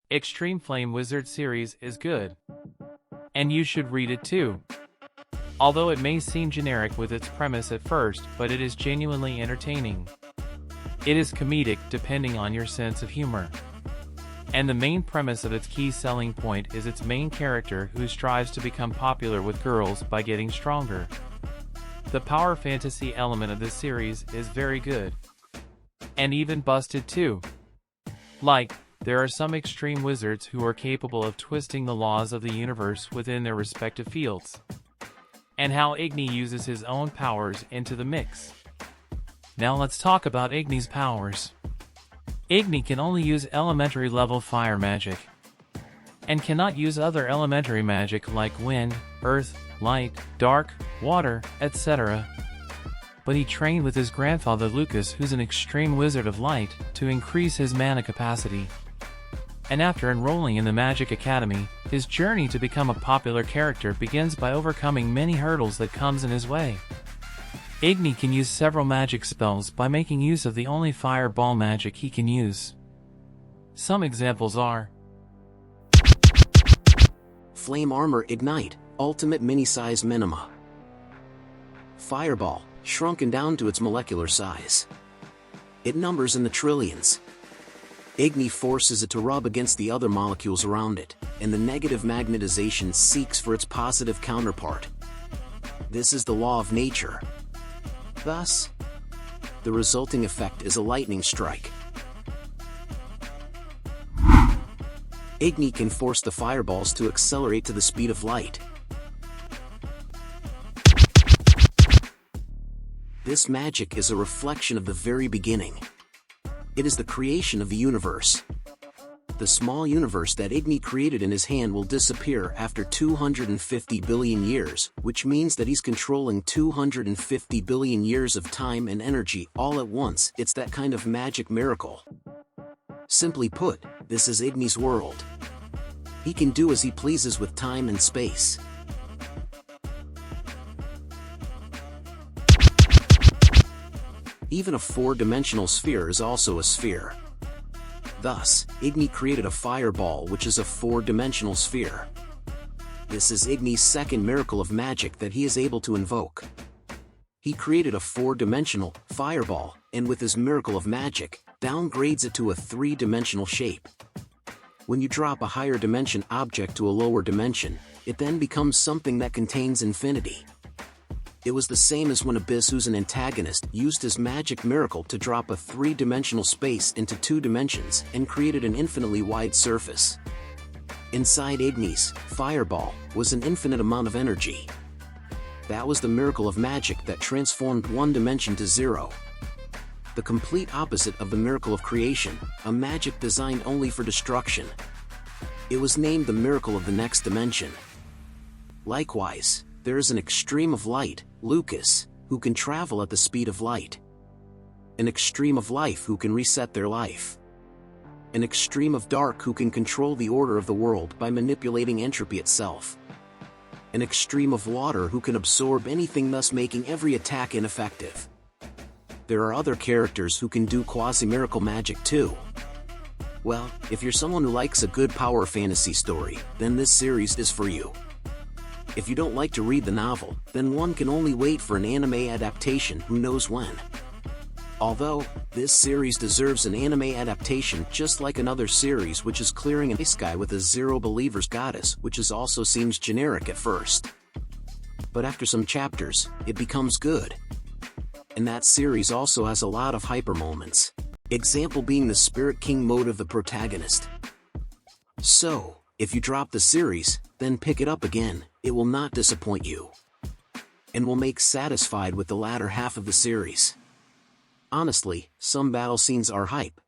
Extreme Flame Wizard series is good, and you should read it too. Although it may seem generic with its premise at first, but it is genuinely entertaining. It is comedic depending on your sense of humor. And the main premise of its key selling point is its main character who strives to become popular with girls by getting stronger. The power fantasy element of this series is very good. And even busted too. Like, there are some extreme wizards who are capable of twisting the laws of the universe within their respective fields. And how Igni uses his own powers into the mix. Now let's talk about Igni's powers. Igni can only use elementary level fire magic, and cannot use other elementary magic like wind, earth, light, dark, water, etc. But he trained with his grandfather Lucas, who's an extreme wizard of light, to increase his mana capacity. And after enrolling in the Magic Academy, his journey to become a popular character begins by overcoming many hurdles that comes in his way. Igni can use several magic spells by making use of the only fireball magic he can use. Some examples are Flame Armor Ignite, Ultimate Mini-Size Minima. Fireball, shrunken down to its molecular size. It numbers in the trillions. Igni forces it to rub against the other molecules around it, and the negative magnetization seeks for its positive counterpart. This is the law of nature. Thus, the resulting effect is a lightning strike. Igni can force the fireballs to accelerate to the speed of light. This magic is a reflection of the very beginning. It is the creation of the universe. The small universe that Igni created in his hand will disappear after 250 billion years, which means that he's controlling 250 billion years of time and energy all at once. It's that kind of magic miracle. Simply put, this is Igni's world. He can do as he pleases with time and space. Even a four-dimensional sphere is also a sphere. Thus, Igni created a fireball which is a four-dimensional sphere. This is Igni's second miracle of magic that he is able to invoke. He created a four-dimensional fireball, and with his miracle of magic, downgrades it to a three-dimensional shape. When you drop a higher dimension object to a lower dimension, it then becomes something that contains infinity. It was the same as when Abyss, who's an antagonist, used his magic miracle to drop a three-dimensional space into two dimensions and created an infinitely wide surface. Inside Igni's fireball was an infinite amount of energy. That was the miracle of magic that transformed one dimension to zero. The complete opposite of the miracle of creation, a magic designed only for destruction. It was named the miracle of the next dimension. Likewise, there is an extreme of light, Lucas, who can travel at the speed of light. An extreme of life who can reset their life. An extreme of dark who can control the order of the world by manipulating entropy itself. An extreme of water who can absorb anything, thus making every attack ineffective. There are other characters who can do quasi-miracle magic too. Well, if you're someone who likes a good power fantasy story, then this series is for you. If you don't like to read the novel, then one can only wait for an anime adaptation, who knows when. Although, this series deserves an anime adaptation just like another series which is clearing a sky with a Zero Believers goddess, which is also seems generic at first. But after some chapters, it becomes good. And that series also has a lot of hyper moments. Example being the Spirit King mode of the protagonist. So, if you drop the series, then pick it up again, it will not disappoint you. And will make satisfied with the latter half of the series. Honestly, some battle scenes are hype.